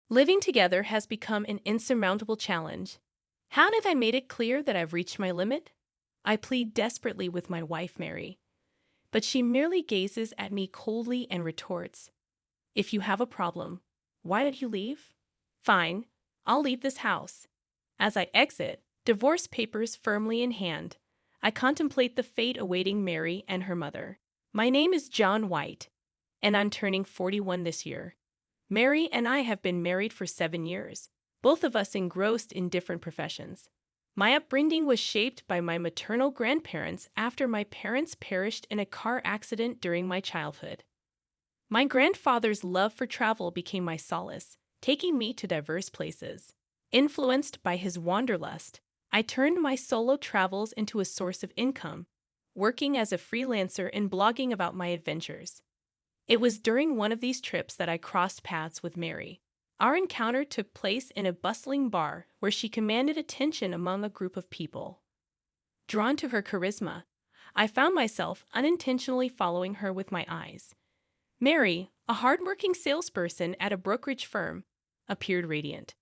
Living together has become an insurmountable challenge. How have I made it clear that I've reached my limit? I plead desperately with my wife, Mary, but she merely gazes at me coldly and retorts, "If you have a problem, why did you leave?" "Fine, I'll leave this house." As I exit, divorce papers firmly in hand, I contemplate the fate awaiting Mary and her mother. My name is John White, and I'm turning 41 this year. Mary and I have been married for 7 years, both of us engrossed in different professions. My upbringing was shaped by my maternal grandparents after my parents perished in a car accident during my childhood. My grandfather's love for travel became my solace, taking me to diverse places. Influenced by his wanderlust, I turned my solo travels into a source of income, working as a freelancer and blogging about my adventures. It was during one of these trips that I crossed paths with Mary. Our encounter took place in a bustling bar where she commanded attention among a group of people. Drawn to her charisma, I found myself unintentionally following her with my eyes. Mary, a hardworking salesperson at a brokerage firm, appeared radiant.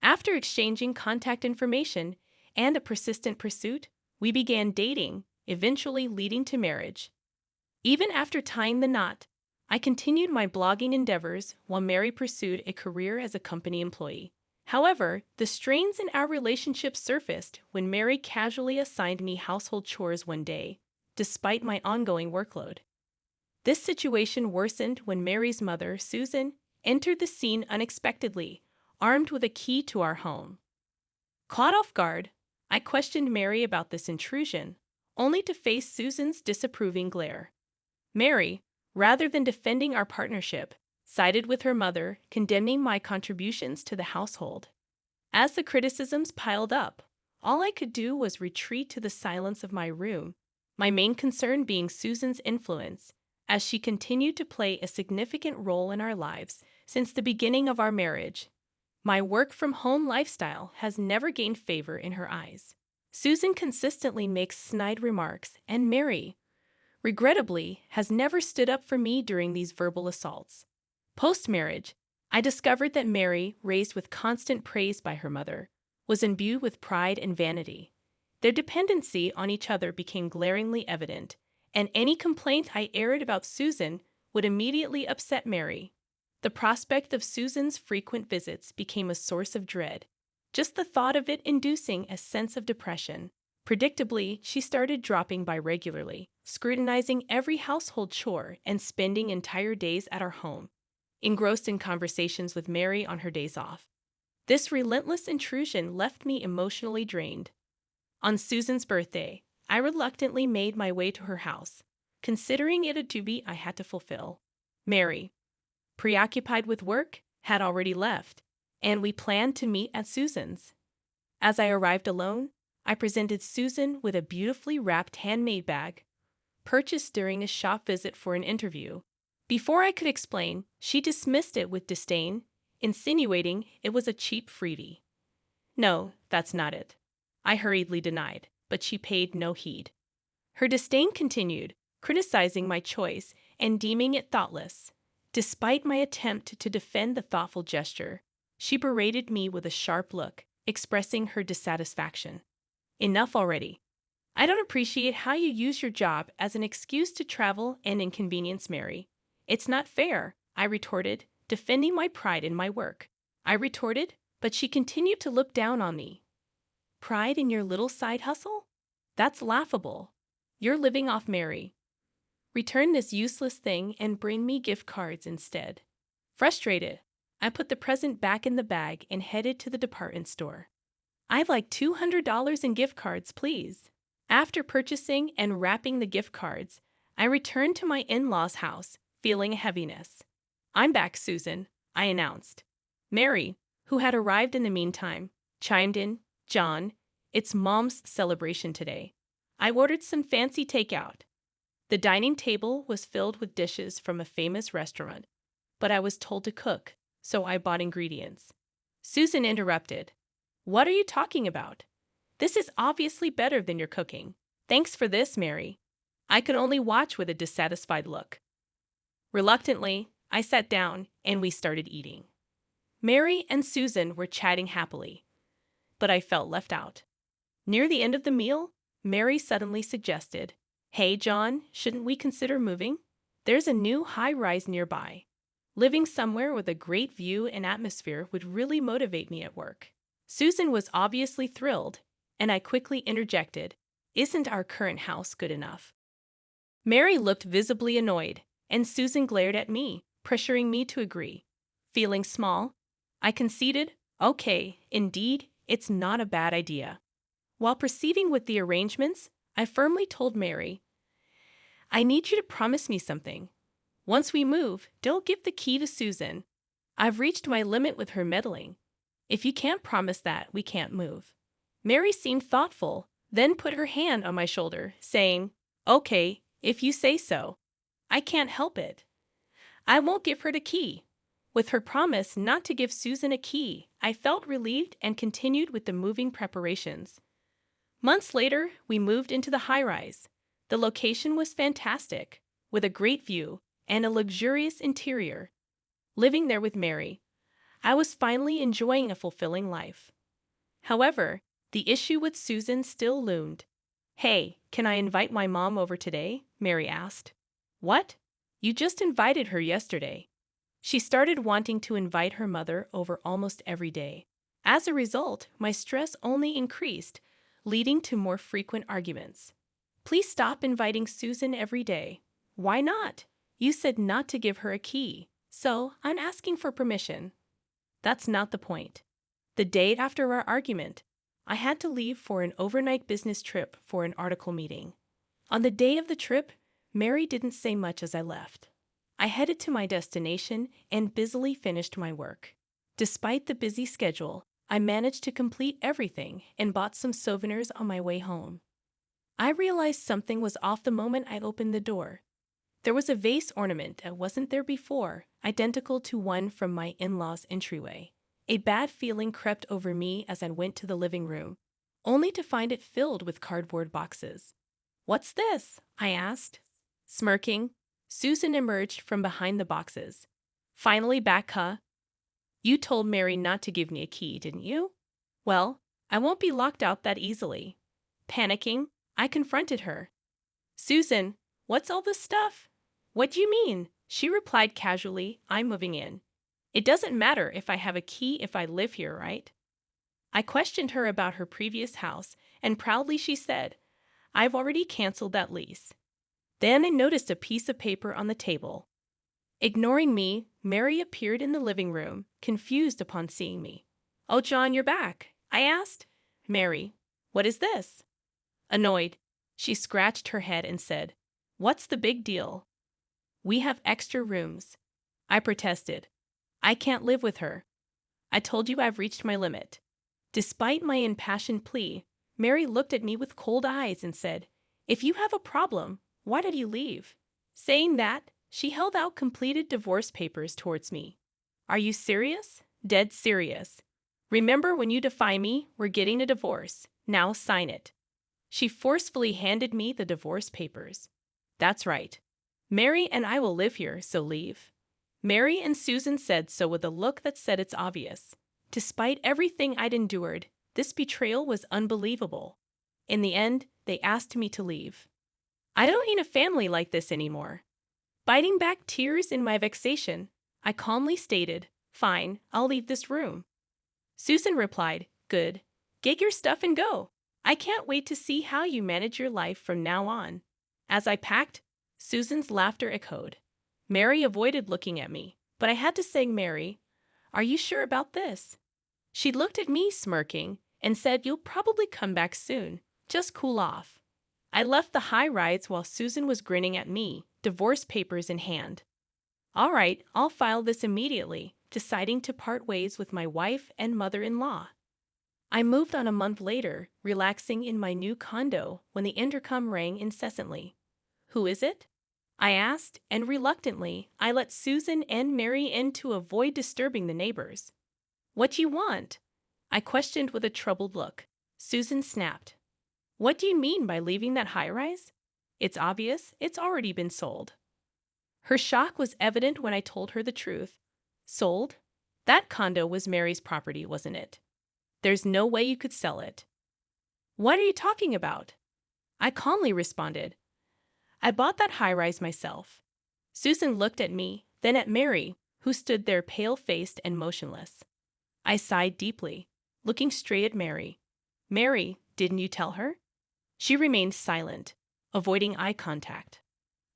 After exchanging contact information and a persistent pursuit, we began dating, eventually leading to marriage. Even after tying the knot, I continued my blogging endeavors while Mary pursued a career as a company employee. However, the strains in our relationship surfaced when Mary casually assigned me household chores one day, despite my ongoing workload. This situation worsened when Mary's mother, Susan, entered the scene unexpectedly, armed with a key to our home. Caught off guard, I questioned Mary about this intrusion, only to face Susan's disapproving glare. Mary, rather than defending our partnership, sided with her mother, condemning my contributions to the household. As the criticisms piled up, all I could do was retreat to the silence of my room, my main concern being Susan's influence, as she continued to play a significant role in our lives since the beginning of our marriage. My work-from-home lifestyle has never gained favor in her eyes. Susan consistently makes snide remarks, and Mary, regrettably, has never stood up for me during these verbal assaults. Post-marriage, I discovered that Mary, raised with constant praise by her mother, was imbued with pride and vanity. Their dependency on each other became glaringly evident, and any complaint I aired about Susan would immediately upset Mary. The prospect of Susan's frequent visits became a source of dread, just the thought of it inducing a sense of depression. Predictably, she started dropping by regularly, scrutinizing every household chore and spending entire days at our home, engrossed in conversations with Mary on her days off. This relentless intrusion left me emotionally drained. On Susan's birthday, I reluctantly made my way to her house, considering it a duty I had to fulfill. Mary, preoccupied with work, had already left, and we planned to meet at Susan's. As I arrived alone, I presented Susan with a beautifully wrapped handmade bag, purchased during a shop visit for an interview. Before I could explain, she dismissed it with disdain, insinuating it was a cheap freebie. "No, that's not it," I hurriedly denied, but she paid no heed. Her disdain continued, criticizing my choice and deeming it thoughtless. Despite my attempt to defend the thoughtful gesture, she berated me with a sharp look, expressing her dissatisfaction. "Enough already. I don't appreciate how you use your job as an excuse to travel and inconvenience Mary. It's not fair," I retorted, defending my pride in my work. But she continued to look down on me. "Pride in your little side hustle? That's laughable. You're living off Mary. Return this useless thing and bring me gift cards instead." Frustrated, I put the present back in the bag and headed to the department store. "I'd like $200 in gift cards, please." After purchasing and wrapping the gift cards, I returned to my in-laws' house, feeling a heaviness. "I'm back, Susan," I announced. Mary, who had arrived in the meantime, chimed in, "John, it's Mom's celebration today. I ordered some fancy takeout." The dining table was filled with dishes from a famous restaurant, but I was told to cook, so I bought ingredients. Susan interrupted. "What are you talking about? This is obviously better than your cooking. Thanks for this, Mary." I could only watch with a dissatisfied look. Reluctantly, I sat down and we started eating. Mary and Susan were chatting happily, but I felt left out. Near the end of the meal, Mary suddenly suggested, "Hey, John, shouldn't we consider moving? There's a new high-rise nearby. Living somewhere with a great view and atmosphere would really motivate me at work." Susan was obviously thrilled, and I quickly interjected, "Isn't our current house good enough?" Mary looked visibly annoyed, and Susan glared at me, pressuring me to agree. Feeling small, I conceded, "Okay, indeed, it's not a bad idea." While proceeding with the arrangements, I firmly told Mary, "I need you to promise me something. Once we move, don't give the key to Susan. I've reached my limit with her meddling. If you can't promise that, we can't move." Mary seemed thoughtful, then put her hand on my shoulder, saying, "Okay, if you say so. I can't help it. I won't give her the key." With her promise not to give Susan a key, I felt relieved and continued with the moving preparations. Months later, we moved into the high-rise. The location was fantastic, with a great view and a luxurious interior. Living there with Mary, I was finally enjoying a fulfilling life. However, the issue with Susan still loomed. "Hey, can I invite my mom over today?" Mary asked. "What? You just invited her yesterday." She started wanting to invite her mother over almost every day. As a result, my stress only increased, leading to more frequent arguments. "Please stop inviting Susan every day." "Why not? You said not to give her a key, so I'm asking for permission." "That's not the point." The day after our argument, I had to leave for an overnight business trip for an article meeting. On the day of the trip, Mary didn't say much as I left. I headed to my destination and busily finished my work. Despite the busy schedule, I managed to complete everything and bought some souvenirs on my way home. I realized something was off the moment I opened the door. There was a vase ornament that wasn't there before, identical to one from my in-laws' entryway. A bad feeling crept over me as I went to the living room, only to find it filled with cardboard boxes. "What's this?" I asked. Smirking, Susan emerged from behind the boxes. "Finally back, huh? You told Mary not to give me a key, didn't you? Well, I won't be locked out that easily." Panicking, I confronted her. "Susan, what's all this stuff?" "What do you mean?" She replied casually, "I'm moving in. It doesn't matter if I have a key if I live here, right?" I questioned her about her previous house, and proudly she said, "I've already canceled that lease." Then I noticed a piece of paper on the table. Ignoring me, Mary appeared in the living room, confused upon seeing me. "Oh, John, you're back," I asked. "Mary, what is this?" Annoyed, she scratched her head and said, "What's the big deal?" "We have extra rooms." I protested. "I can't live with her. I told you I've reached my limit." Despite my impassioned plea, Mary looked at me with cold eyes and said, "If you have a problem, why did you leave?" Saying that, she held out completed divorce papers towards me. "Are you serious?" "Dead serious. Remember, when you defy me, we're getting a divorce. Now sign it." She forcefully handed me the divorce papers. "That's right. Mary and I will live here, so leave." Mary and Susan said so with a look that said it's obvious. Despite everything I'd endured, this betrayal was unbelievable. In the end, they asked me to leave. I don't need a family like this anymore. Biting back tears in my vexation, I calmly stated, "Fine, I'll leave this room." Susan replied, "Good. Get your stuff and go. I can't wait to see how you manage your life from now on." As I packed, Susan's laughter echoed. Mary avoided looking at me, but I had to say, "Mary, are you sure about this?" She looked at me smirking and said, "You'll probably come back soon. Just cool off." I left the high-rise while Susan was grinning at me, divorce papers in hand. "All right, I'll file this immediately," deciding to part ways with my wife and mother-in-law. I moved on a month later, relaxing in my new condo when the intercom rang incessantly. "Who is it?" I asked, and reluctantly, I let Susan and Mary in to avoid disturbing the neighbors. "What do you want?" I questioned with a troubled look. Susan snapped. "What do you mean by leaving that high-rise? It's obvious, it's already been sold." Her shock was evident when I told her the truth. "Sold? That condo was Mary's property, wasn't it? There's no way you could sell it. What are you talking about? I calmly responded. I bought that high-rise myself. Susan looked at me, then at Mary, who stood there pale-faced and motionless. I sighed deeply, looking straight at Mary. Mary, didn't you tell her? She remained silent, avoiding eye contact.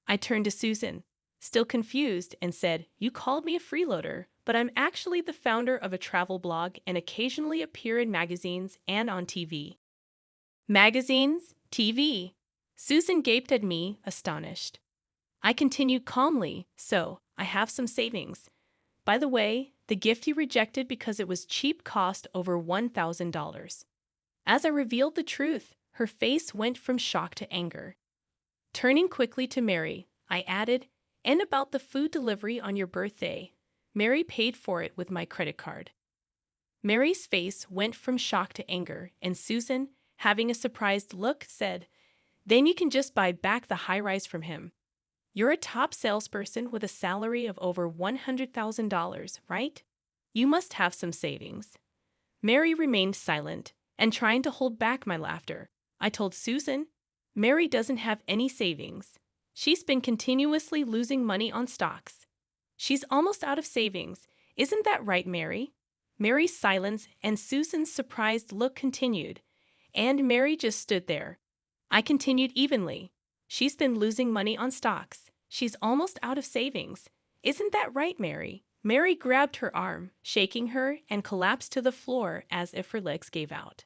I turned to Susan, still confused, and said, You called me a freeloader, but I'm actually the founder of a travel blog and occasionally appear in magazines and on TV. Magazines? TV? Susan gaped at me, astonished. I continued calmly, So, I have some savings. By the way, the gift you rejected because it was cheap cost over $1,000. As I revealed the truth, her face went from shock to anger. Turning quickly to Mary, I added, And about the food delivery on your birthday. Mary paid for it with my credit card. Mary's face went from shock to anger, and Susan, having a surprised look, said, Then you can just buy back the high-rise from him. You're a top salesperson with a salary of over $100,000, right? You must have some savings. Mary remained silent, and trying to hold back my laughter, I told Susan, Mary doesn't have any savings. She's been continuously losing money on stocks. She's almost out of savings. Isn't that right, Mary? Mary's silence and Susan's surprised look continued, and Mary just stood there. I continued evenly. She's been losing money on stocks. She's almost out of savings. Isn't that right, Mary? Mary grabbed her arm, shaking her, and collapsed to the floor as if her legs gave out.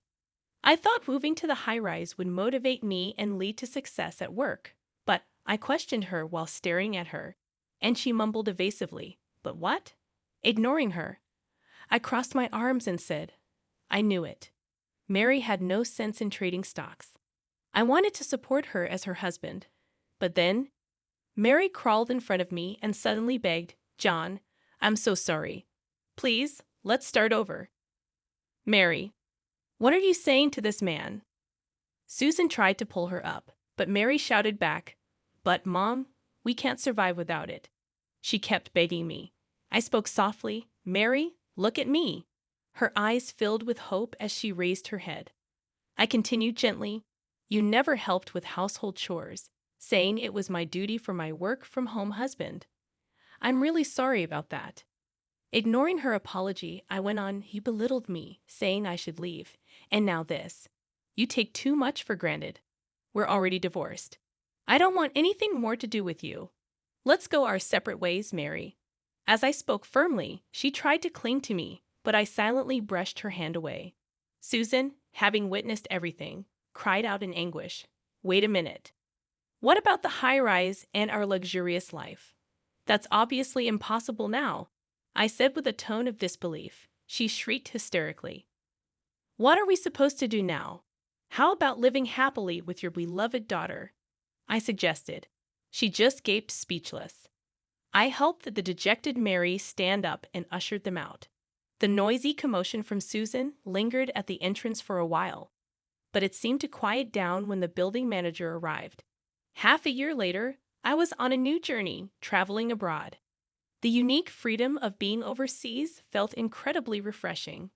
I thought moving to the high-rise would motivate me and lead to success at work, but I questioned her while staring at her, and she mumbled evasively, But what? Ignoring her, I crossed my arms and said, I knew it. Mary had no sense in trading stocks. I wanted to support her as her husband, but then Mary crawled in front of me and suddenly begged, John, I'm so sorry. Please, let's start over. Mary, what are you saying to this man? Susan tried to pull her up, but Mary shouted back, But, Mom, we can't survive without it. She kept begging me. I spoke softly, Mary, look at me. Her eyes filled with hope as she raised her head. I continued gently, You never helped with household chores, saying it was my duty for my work-from-home husband. I'm really sorry about that. Ignoring her apology, I went on, You belittled me, saying I should leave. And now this. You take too much for granted. We're already divorced. I don't want anything more to do with you. Let's go our separate ways, Mary. As I spoke firmly, she tried to cling to me, but I silently brushed her hand away. Susan, having witnessed everything, cried out in anguish, Wait a minute. What about the high-rise and our luxurious life? That's obviously impossible now, I said with a tone of disbelief. She shrieked hysterically. What are we supposed to do now? How about living happily with your beloved daughter? I suggested. She just gaped speechless. I helped the dejected Mary stand up and ushered them out. The noisy commotion from Susan lingered at the entrance for a while, but it seemed to quiet down when the building manager arrived. Half a year later, I was on a new journey, traveling abroad. The unique freedom of being overseas felt incredibly refreshing.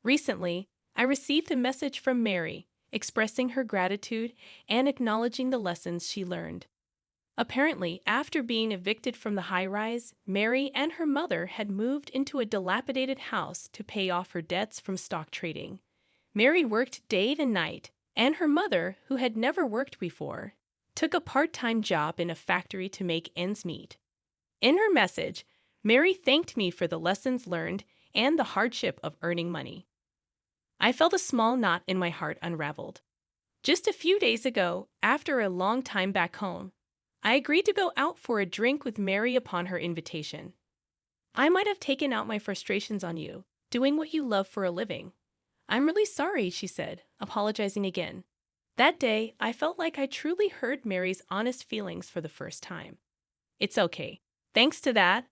Recently, I received a message from Mary, expressing her gratitude and acknowledging the lessons she learned. Apparently, after being evicted from the high-rise, Mary and her mother had moved into a dilapidated house to pay off her debts from stock trading. Mary worked day and night, and her mother, who had never worked before, took a part-time job in a factory to make ends meet. In her message, Mary thanked me for the lessons learned and the hardship of earning money. I felt a small knot in my heart unraveled. Just a few days ago, after a long time back home, I agreed to go out for a drink with Mary upon her invitation. I might have taken out my frustrations on you, doing what you love for a living. I'm really sorry, she said, apologizing again. That day, I felt like I truly heard Mary's honest feelings for the first time. It's okay. Thanks to that,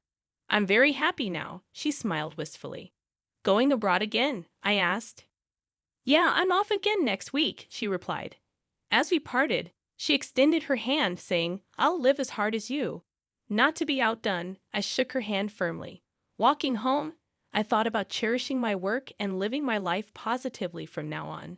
I'm very happy now, she smiled wistfully. Going abroad again? I asked. Yeah, I'm off again next week, she replied. As we parted, she extended her hand, saying, I'll live as hard as you. Not to be outdone, I shook her hand firmly. Walking home, I thought about cherishing my work and living my life positively from now on.